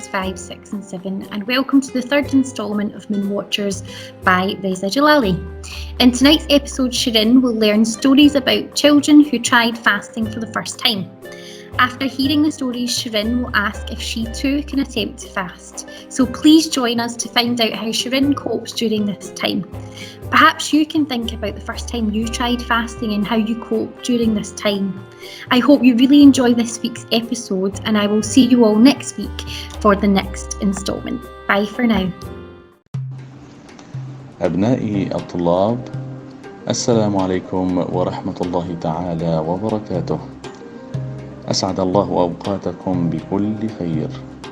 episodes 5, 6 and 7, and welcome to the third instalment of Moon Watchers by Reza Jalali. In tonight's episode, Shirin will learn stories about children who tried fasting for the first time. After hearing the stories, Shirin will ask if she too can attempt to fast. So please join us to find out how Shirin copes during this time. Perhaps you can think about the first time you tried fasting and how you cope during this time. I hope you really enjoy this week's episode, and I will see you all next week for the next instalment. Bye for now. أبنائي الطلاب، السلام عليكم ورحمة الله تعالى وبركاته. أسعد الله أوقاتكم بكل خير،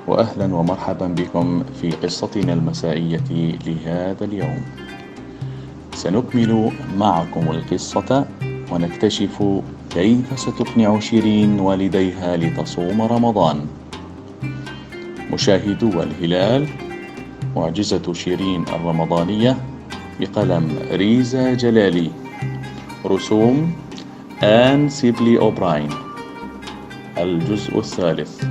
وأهلا ومرحبا بكم في قصتنا المسائية لهذا اليوم. سنكمل معكم القصة ونكتشف كيف ستقنع شيرين والديها لتصوم رمضان. مشاهدو الهلال، معجزة شيرين الرمضانية، بقلم ريزا جلالي، رسوم آن سيبلي أوبراين. الجزء الثالث.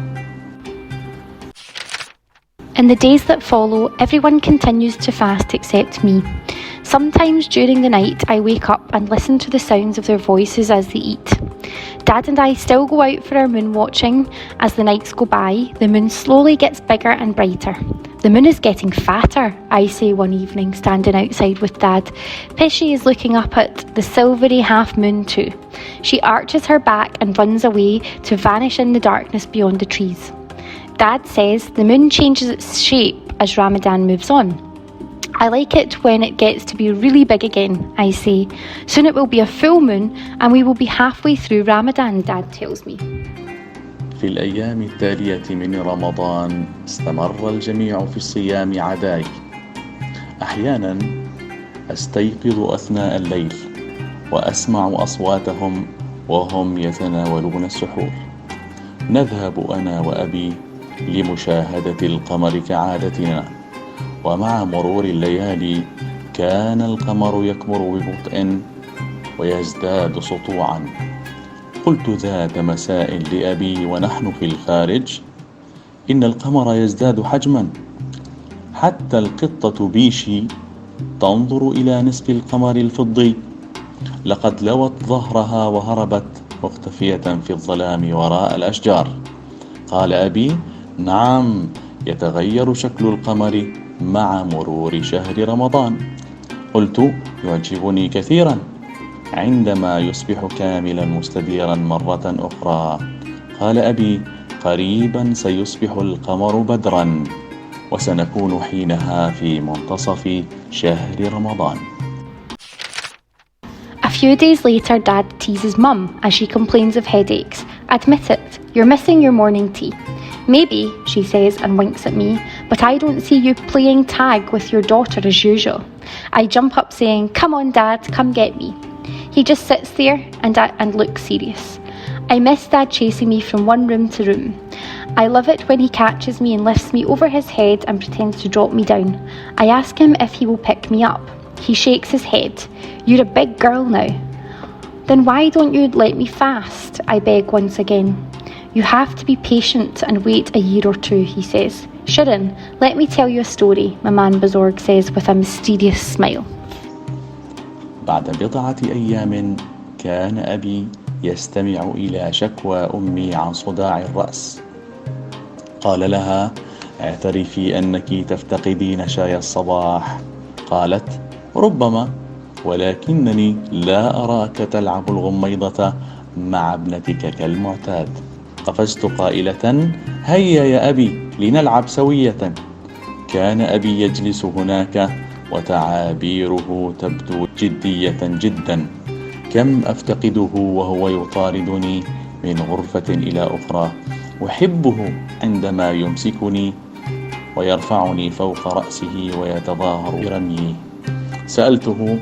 In the days that follow, everyone continues to fast except me. Sometimes during the night, I wake up and listen to the sounds of their voices as they eat. Dad and I still go out for our moon watching. As the nights go by, the moon slowly gets bigger and brighter. The moon is getting fatter, I say one evening, standing outside with Dad. Pishy is looking up at the silvery half moon too. She arches her back and runs away to vanish in the darkness beyond the trees. Dad says the moon changes its shape as Ramadan moves on. I like it when it gets to be really big again, I say. Soon it will be a full moon and we will be halfway through Ramadan, Dad tells me. في الأيام التالية من رمضان استمر الجميع في الصيام عداي. أحيانا أستيقظ أثناء الليل وأسمع أصواتهم وهم يتناولون السحور. نذهب أنا وأبي لمشاهدة القمر كعادتنا، ومع مرور الليالي كان القمر يكبر ببطء ويزداد سطوعا. قلت ذات مساء لأبي ونحن في الخارج: إن القمر يزداد حجما، حتى القطة بيشي تنظر إلى نصف القمر الفضي، لقد لوت ظهرها وهربت مختفية في الظلام وراء الأشجار. قال أبي: نعم، يتغير شكل القمر مع مرور شهر رمضان. قلت: يعجبني كثيرا عندما يصبح كاملا مستديرا مرة أخرى. قال أبي: قريبا سيصبح القمر بدرا، وسنكون حينها في منتصف شهر رمضان. A few days later, Dad teases Mum as she complains of headaches. Admit it, you're missing your morning tea. Maybe, she says and winks at me, but I don't see you playing tag with your daughter as usual. I jump up saying, come on Dad, come get me. He just sits there and looks serious. I miss Dad chasing me from one room to room. I love it when he catches me and lifts me over his head and pretends to drop me down. I ask him if he will pick me up. He shakes his head. You're a big girl now. Then why don't you let me fast? I beg once again. You have to be patient and wait a year or two, he says. Shirin, let me tell you a story, Maman Bazorg says with a mysterious smile. بعد بضعة أيام كان أبي يستمع إلى شكوى أمي عن صداع الرأس. قال لها: اعترفي أنك تفتقدين شاي الصباح. قالت: ربما، ولكنني لا أراك تلعب الغميضة مع ابنتك كالمعتاد. قفزت قائلة: هيا يا أبي لنلعب سوية. كان أبي يجلس هناك وتعابيره تبدو جدية جدا. كم أفتقده وهو يطاردني من غرفة إلى أخرى. أحبه عندما يمسكني ويرفعني فوق رأسه ويتظاهر برميي. سألته: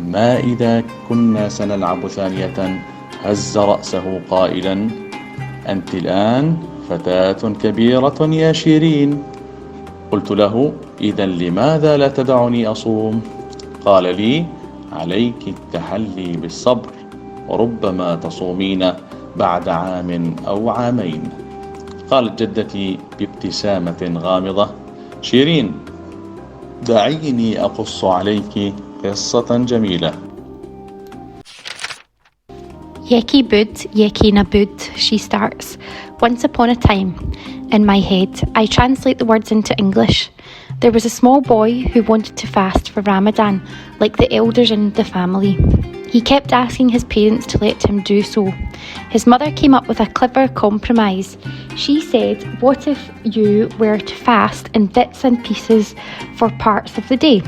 ما إذا كنا سنلعب ثانية؟ هز رأسه قائلا: أنت الآن فتاة كبيرة يا شيرين. قلت له: إذن لماذا لا تدعني أصوم؟ قال لي: عليك التحلي بالصبر، ، وربما تصومين بعد عام أو عامين. قالت جدتي بابتسامة غامضة: شيرين، دعيني أقص عليك قصة جميلة. Yeki bud, yeki na bud, she starts. Once upon a time. In my head, I translate the words into English. There was a small boy who wanted to fast for Ramadan, like the elders in the family. He kept asking his parents to let him do so. His mother came up with a clever compromise. She said, what if you were to fast in bits and pieces for parts of the day?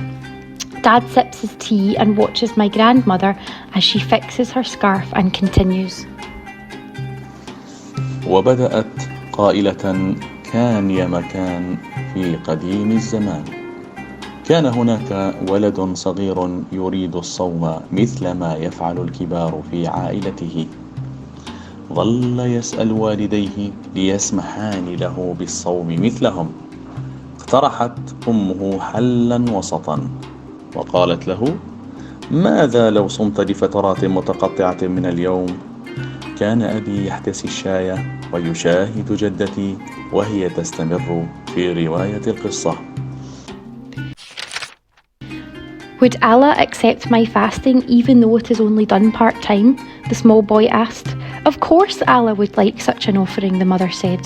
Dad sips his tea and watches my grandmother as she fixes her scarf and continues. وبدأت قائلة: كان يا مكان في قديم الزمان كان هناك ولد صغير يريد الصوم مثل ما يفعل الكبار في عائلته. ظل يسأل والديه ليسمحان له بالصوم مثلهم. اقترحت أمه حلا وسطا وقالت له: ماذا لو صمت لفترات متقطعة من اليوم؟ كان أبي يحتسي الشاي ويشاهد جدتي وهي تستمر في رواية القصة. Would Allah accept my fasting even though it is only done part-time? The small boy asked. Of course Allah would like such an offering, the mother said.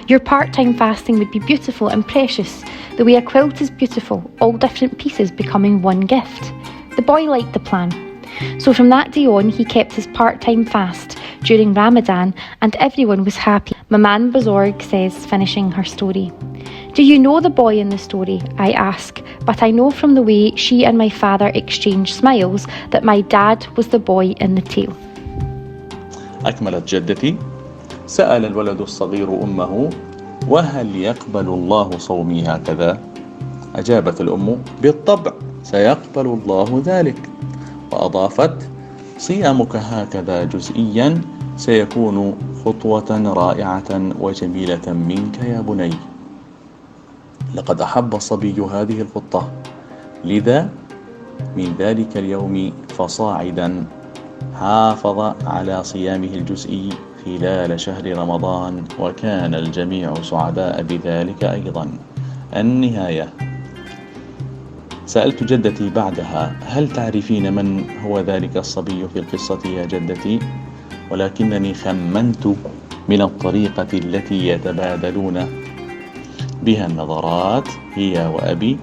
Your part-time fasting would be beautiful and precious, the way a quilt is beautiful, all different pieces becoming one gift. The boy liked the plan. So from that day on, he kept his part-time fast during Ramadan and everyone was happy, Maman Bazorg says, finishing her story. Do you know the boy in the story? I ask, but I know from the way she and my father exchanged smiles that my dad was the boy in the tale. أكملت جدتي: سأل الولد الصغير أمه: وهل يقبل الله صومي هكذا؟ أجابت الأم: بالطبع سيقبل الله ذلك. وأضافت: صيامك هكذا جزئيا سيكون خطوة رائعة وجميلة منك يا بني. لقد أحب الصبي هذه الخطة، لذا من ذلك اليوم فصاعدا حافظ على صيامه الجزئي خلال شهر رمضان، وكان الجميع سعداء بذلك أيضا. النهاية: سألت جدتي بعدها: هل تعرفين من هو ذلك الصبي في القصة يا جدتي؟ ولكنني خمنت من الطريقة التي يتبادلون بها النظرات هي وأبي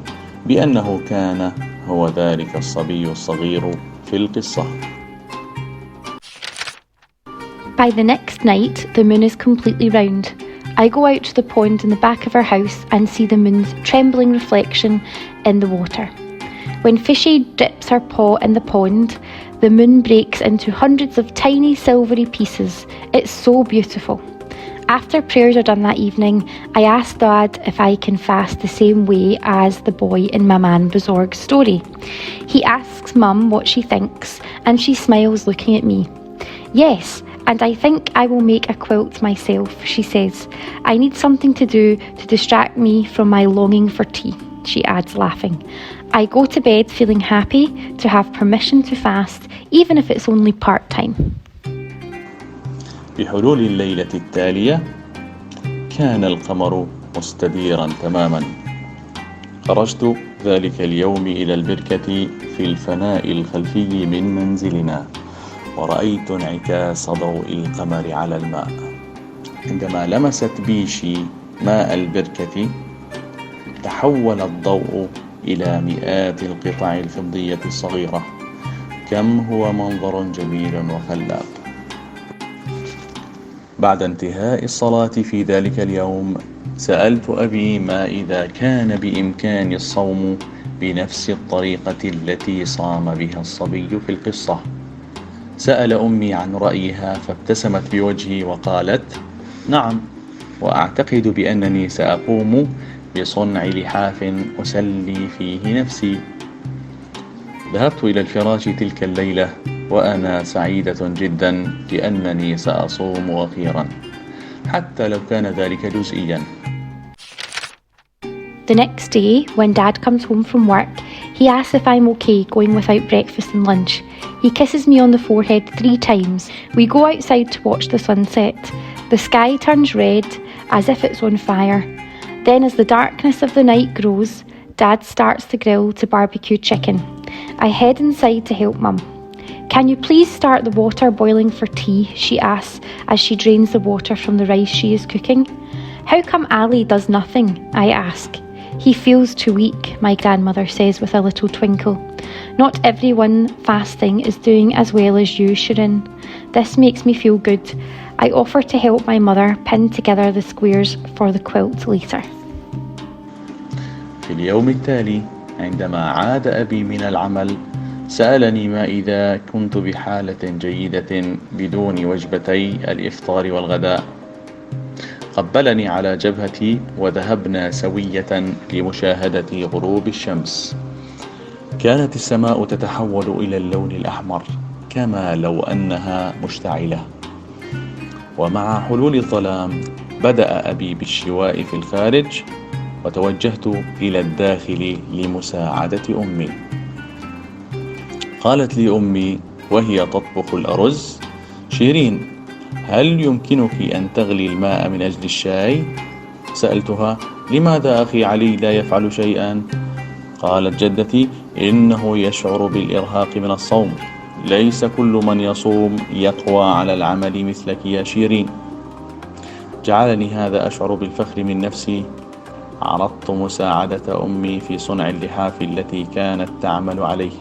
بأنه كان هو ذلك الصبي الصغير في القصة. By the next night, the moon is completely round. I go out to the pond in the back of our house and see the moon's trembling reflection in the water. When Fishy dips her paw in the pond, the moon breaks into hundreds of tiny silvery pieces. It's so beautiful. After prayers are done that evening, I ask Dad if I can fast the same way as the boy in Maman Bazorg's story. He asks Mum what she thinks, and she smiles looking at me. Yes, and I think I will make a quilt myself, she says. I need something to do to distract me from my longing for tea, she adds, laughing. I go to bed feeling happy to have permission to fast, even if it's only part-time. بحلول الليلة التالية كان القمر مستديرا تماما. خرجت ذلك اليوم إلى البركة في الفناء الخلفي من منزلنا، ورأيت انعكاس ضوء القمر على الماء. عندما لمست بيشي ماء البركة تحول الضوء إلى مئات القطع الفضية الصغيرة. كم هو منظر جميل وخلاب. بعد انتهاء الصلاة في ذلك اليوم سألت أبي ما إذا كان بإمكاني الصوم بنفس الطريقة التي صام بها الصبي في القصة. سأل أمي عن رأيها فابتسمت بوجهي وقالت: نعم، وأعتقد بأنني سأقوم بصنع لحاف أسلي فيه نفسي. ذهبت إلى الفراش تلك الليلة وأنا سعيدة جدا لأنني سأصوم أخيرا، حتى لو كان ذلك جزئيا. The next day, when Dad comes home from work, he asks if I'm okay going without breakfast and lunch. He kisses me on the forehead 3 times. We go outside to watch the sunset. The sky turns red as if it's on fire. Then as the darkness of the night grows, Dad starts the grill to barbecue chicken. I head inside to help Mum. "Can you please start the water boiling for tea?" she asks as she drains the water from the rice she is cooking. "How come Ali does nothing?" I ask. "He feels too weak," my grandmother says with a little twinkle. "Not everyone fasting is doing as well as you, Shirin." This makes me feel good. I offer to help my mother pin together the squares for the quilt later. في اليوم التالي عندما عاد أبي من العمل سألني ما إذا كنت بحالة جيدة بدون وجبتي الإفطار والغداء. قبلني على جبهتي وذهبنا سوية لمشاهدة غروب الشمس. كانت السماء تتحول إلى اللون الأحمر كما لو أنها مشتعلة. ومع حلول الظلام بدأ أبي بالشواء في الخارج وتوجهت إلى الداخل لمساعدة أمي. قالت لي أمي وهي تطبخ الأرز: "شيرين، هل يمكنك أن تغلي الماء من أجل الشاي؟" سألتها: "لماذا أخي علي لا يفعل شيئا؟" قالت جدتي: "إنه يشعر بالإرهاق من الصوم. ليس كل من يصوم يقوى على العمل مثلك يا شيرين." جعلني هذا أشعر بالفخر من نفسي. عرضت مساعدة أمي في صنع اللحاف التي كانت تعمل عليه.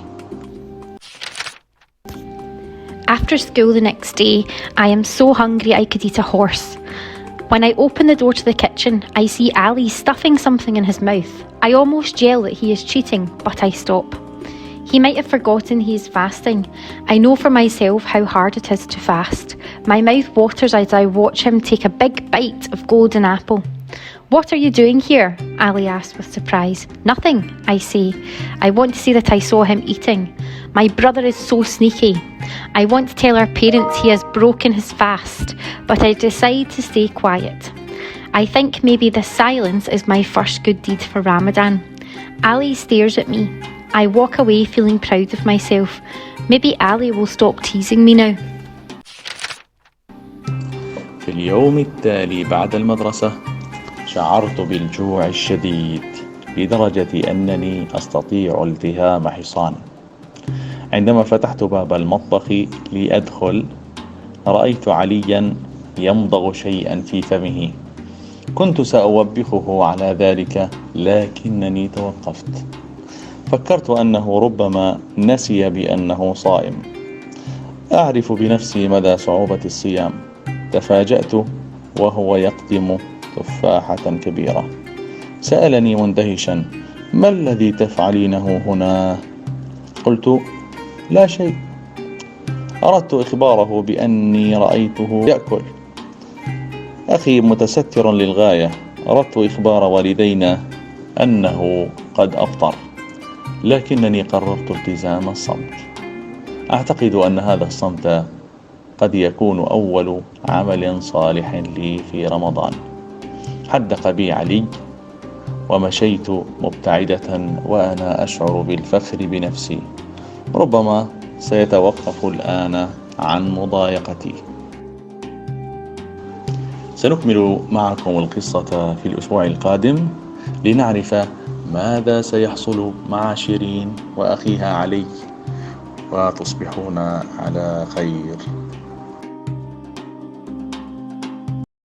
After school the next day, I am so hungry I could eat a horse. When I open the door to the kitchen, I see Ali stuffing something in his mouth. I almost yell that he is cheating, but I stop. He might have forgotten he is fasting. I know for myself how hard it is to fast. My mouth waters as I watch him take a big bite of golden apple. "What are you doing here?" Ali asks with surprise. "Nothing," I say. I want to say that I saw him eating. My brother is so sneaky. I want to tell our parents he has broken his fast, but I decide to stay quiet. I think maybe the silence is my first good deed for Ramadan. Ali stares at me. I walk away feeling proud of myself. Maybe Ali will stop teasing me now. في اليوم التالي بعد المدرسة شعرت بالجوع الشديد لدرجة أنني أستطيع التهام حصان. عندما فتحت باب المطبخ لأدخل رأيت عليا يمضغ شيئا في فمه. كنت سأوبخه على ذلك لكنني توقفت. فكرت أنه ربما نسي بأنه صائم. أعرف بنفسي مدى صعوبة الصيام. تفاجأت وهو يقدم تفاحة كبيرة. سألني مندهشا: "ما الذي تفعلينه هنا؟" قلت: "لا شيء." أردت إخباره بأني رأيته يأكل. أخي متستر للغاية. أردت إخبار والدينا أنه قد أفطر، لكنني قررت التزام الصمت. أعتقد أن هذا الصمت قد يكون أول عمل صالح لي في رمضان. حدق بي علي ومشيت مبتعدة وأنا أشعر بالفخر بنفسي. ربما سيتوقف الآن عن مضايقتي. سنكمل معكم القصة في الأسبوع القادم لنعرف ماذا سيحصل مع شيرين وأخيها علي، وتصبحون على خير.